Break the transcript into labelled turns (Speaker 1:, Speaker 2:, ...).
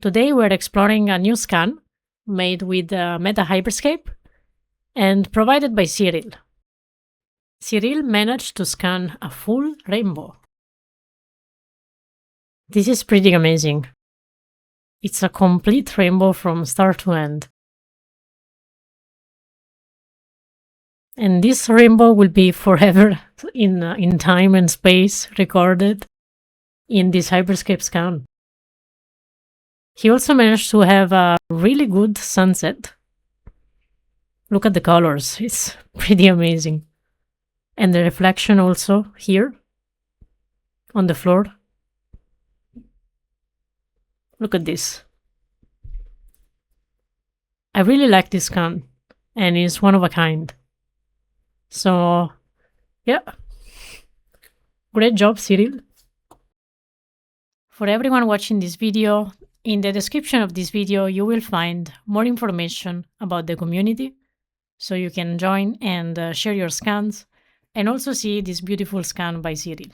Speaker 1: Today we're exploring a new scan made with Meta Hyperscape and provided by Cyril. Cyril managed to scan a full rainbow. This is pretty amazing. It's a complete rainbow from start to end. And this rainbow will be forever in time and space recorded in this Hyperscape scan. He also managed to have a really good sunset. Look at the colors, it's pretty amazing. And the reflection also here on the floor. Look at this. I really like this scan, and it's one of a kind. So, yeah. Great job, Cyril. For everyone watching this video, in the description of this video, you will find more information about the community, so you can join and share your scans, and also see this beautiful scan by Cyril.